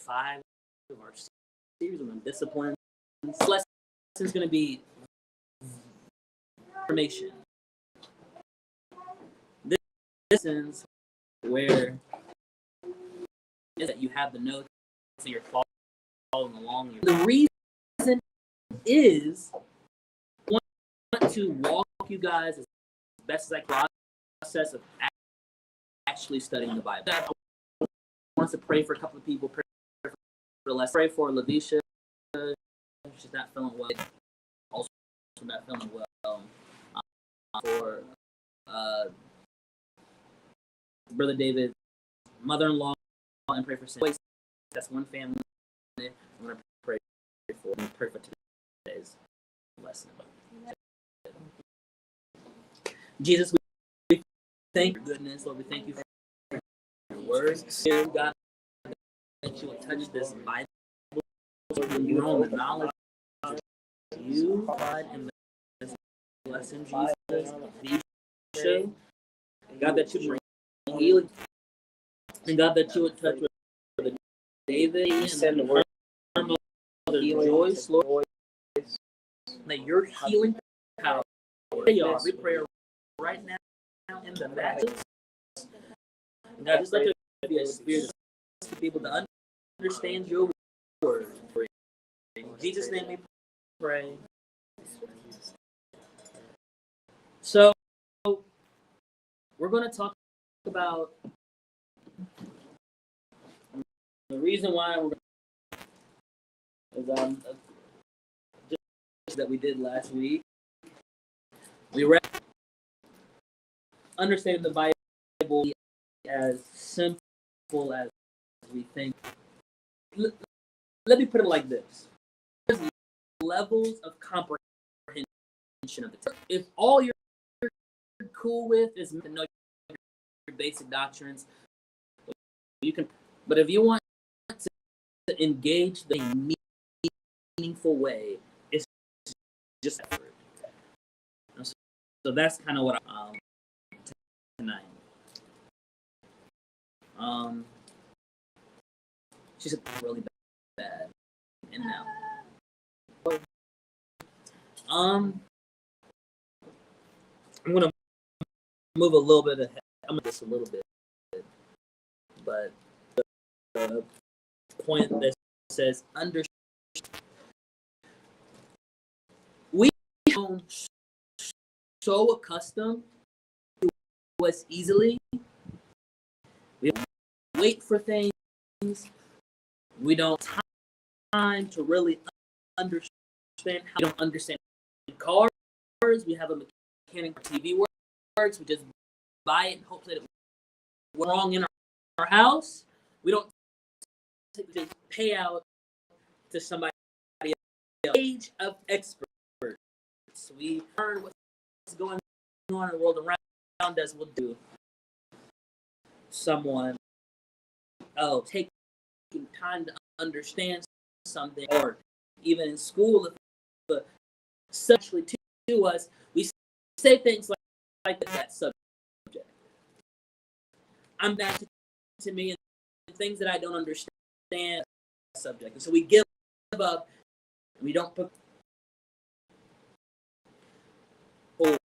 5 of our series on discipline. This lesson is going to be information. This is where is that you have the notes and you're following along. The reason is I want to walk you guys as best as I can process of actually studying the Bible. I want to pray for a couple of people. Pray for the lesson. Pray for Lavisha. She's not feeling well. Also not feeling well. For Brother David's mother-in-law, and pray for Sam. That's one family. I'm going to pray for today's lesson. Jesus, we thank you for your goodness. Lord, we thank you for your words. God, that you would touch this Bible. Lord, you know the knowledge of you, God, in this lesson, Jesus. God, that you bring healing. And God, that you would touch with David and send the word of Joyce, Lord, that your healing power. We pray right now in the matches. God, just let there be a spirit to be able to understand your word. In Jesus' name we pray. So, we're going to talk about the reason why we're just that we did last week. We read understanding the Bible as simple as we think. Let me put it like this: there's levels of comprehension of the text. If all you're cool with is to know your basic doctrines, you can. But if you want to engage the meaningful way, it's just effort. So that's kind of what I'm tonight. She's really bad. And now. I'm gonna move a little bit ahead. I'm gonna just a little bit, but the point that says understand. We are so accustomed to us easily. We wait for things. We don't have time to really understand how we don't understand cars. We have a mechanic TV works. We just buy it and hope that it was wrong in our house. We don't pay out to somebody else. Age of experts. We learn what's going on in the world around us. We'll do someone taking time to understand something, or even in school, if sexually to us, we say things like that subject. I'm back to me and things that I don't understand that subject. And so we give up, and we don't put forward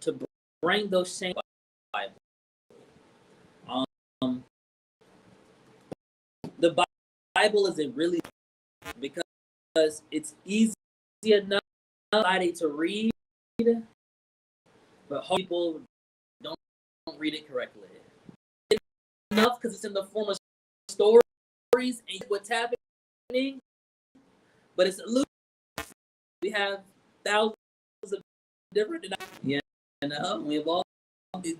to bring those same Bible. The Bible isn't really, because it's easy enough to read, but people don't read it correctly. It's enough because it's in the form of stories and what's happening, but it's elusive. We have thousands of different, we have all these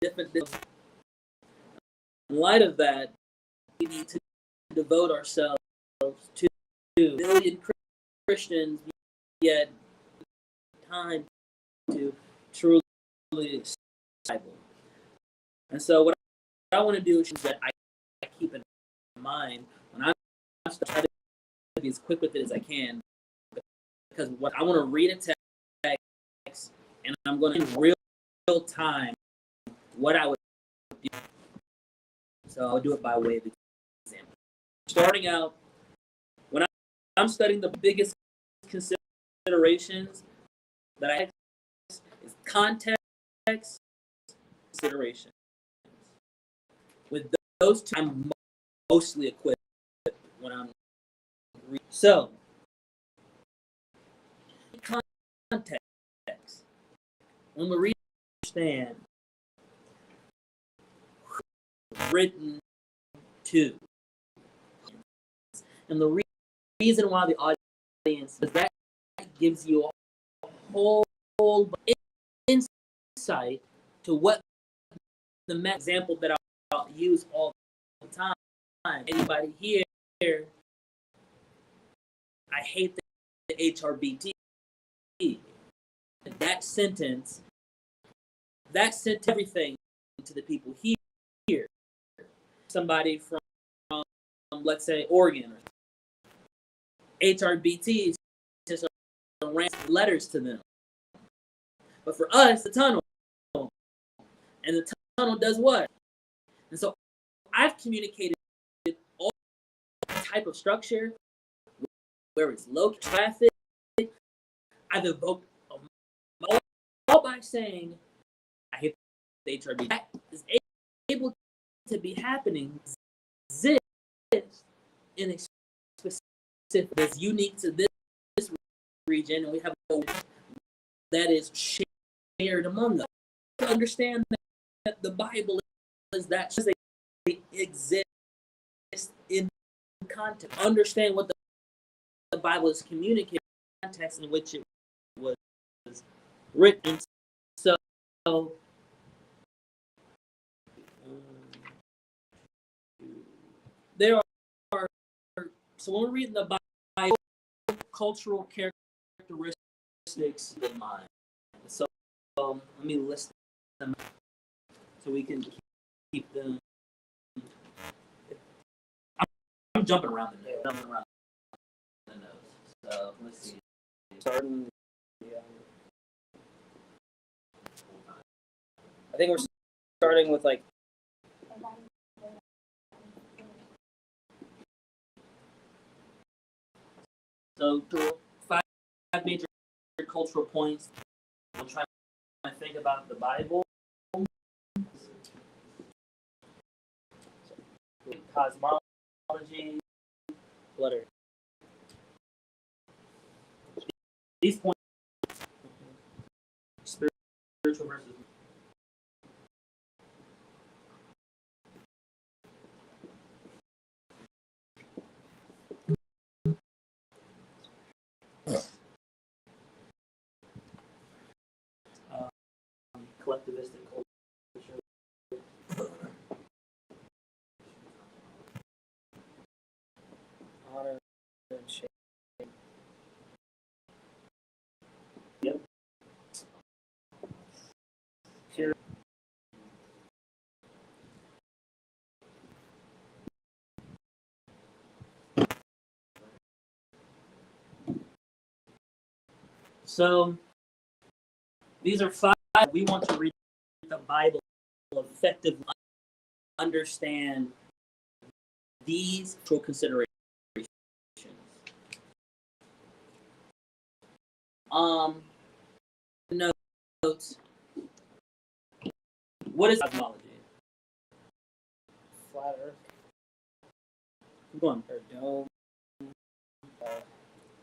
different things. In light of that, we need to devote ourselves to a billion Christians, yet time to truly study the Bible. And so what I want to do is that I keep in mind when I'm trying to be as quick with it as I can, because what I want to read a text and I'm going to in real time what I would do. So I'll do it by way of example. starting out, when I'm studying, the biggest considerations that I have is context, considerations. With those two, I'm mostly equipped when I'm reading. So, context. When we read, understand, written to. And the reason why the audience is that gives you a whole insight to what the example that I'll use all the time. Anybody here, I hate the HRBT. That sentence sent everything to the people here. Somebody from let's say, Oregon. HRBT is just random letters to them. But for us, the tunnel. And the tunnel does what? And so I've communicated all type of structure, where it's low traffic. I've evoked all by saying, I hate the HRBT. That is able to be happening, exist in a specific that's unique to this region, and we have a that is shared among us. To understand that the Bible is that they exist in context. Understand what the Bible is communicating, context in which it was written. So there are, so when we're reading the Bible, cultural characteristics in mind. So let me list them so we can keep them. I'm jumping around the notes. So let's see. Starting, yeah. I think we're starting with like. So five major cultural points. I'm trying to think about the Bible. Cosmology, Letter. These points, spiritual versus. Collectivistic culture. Honor and shame. Yep. Here. So these are five. We want to read the Bible effectively, understand these considerations. Notes. What is cosmology? Flat Earth. Keep going. Or dome.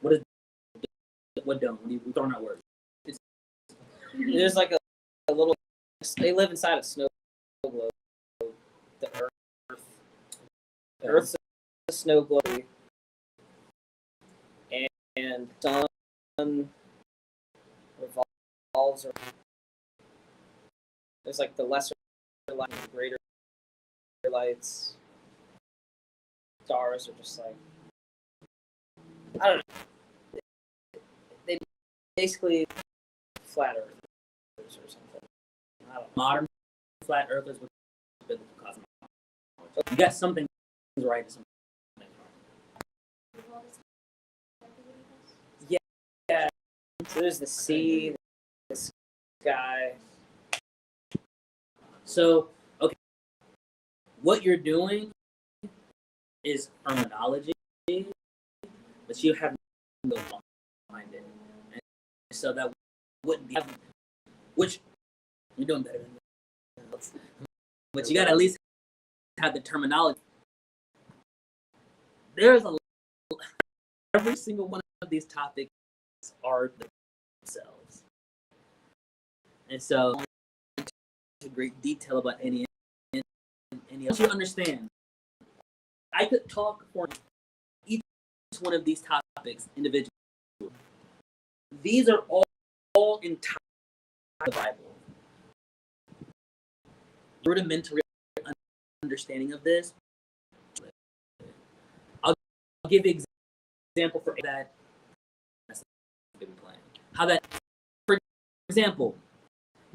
What dome? We're throwing out words. There's like a little. They live inside a snow globe. The Earth. The Earth's a snow globe, and the sun revolves around. There's like the lesser light, the greater lights. Stars are just like, I don't know. They basically flat earthers or something. I don't know. Modern flat earthers with biblical cosmology. You got something right. Yeah. So there's the sea, the sky. So, okay, what you're doing is terminology, but you have no behind it. And so that wouldn't be, which you're doing better than else. But you got to at least have the terminology. There's every single one of these topics are themselves. And so, to great detail about any else you understand. I could talk for each one of these topics individually. These are all entire the Bible. Rudimentary understanding of this. I'll give an example for that. How that, for example,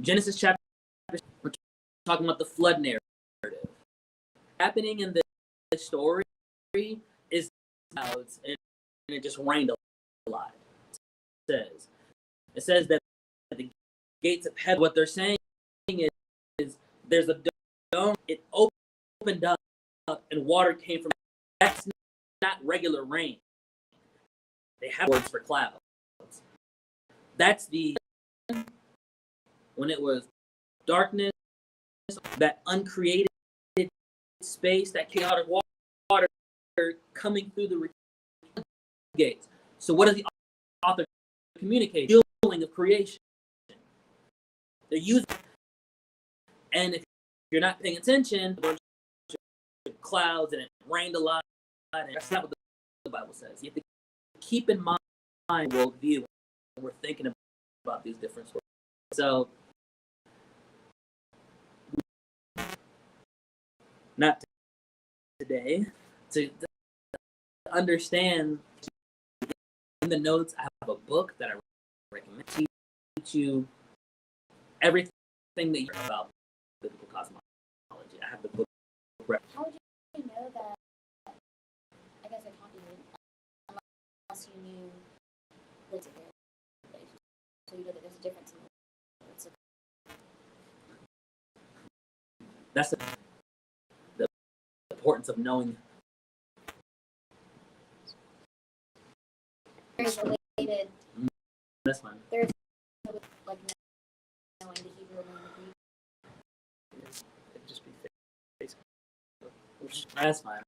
Genesis chapter, we're talking about the flood narrative. Happening in the story is clouds, and it just rained a lot. It says that the gates of heaven, what they're saying is there's a dome, it opened up and water came from. That's not regular rain. They have words for clouds. That's when it was darkness, that uncreated space, that chaotic water coming through the gates. So what does the author communicate? Healing of creation. They're using, and if you're not paying attention, a bunch of clouds and it rained a lot, and that's not what the Bible says. You have to keep in mind worldview when we're thinking about these different stories. So, not today, to understand, in the notes, I have a book that I recommend to teach you everything that you know about biblical cosmology. I have the book. How would you know that? I guess I can't even, unless you knew the difference. So you know that there's a difference in the words. That's the importance of knowing. There's related. That's fine. There's like knowing the Hebrew and the Greek. It'd just be Facebook. That's fine.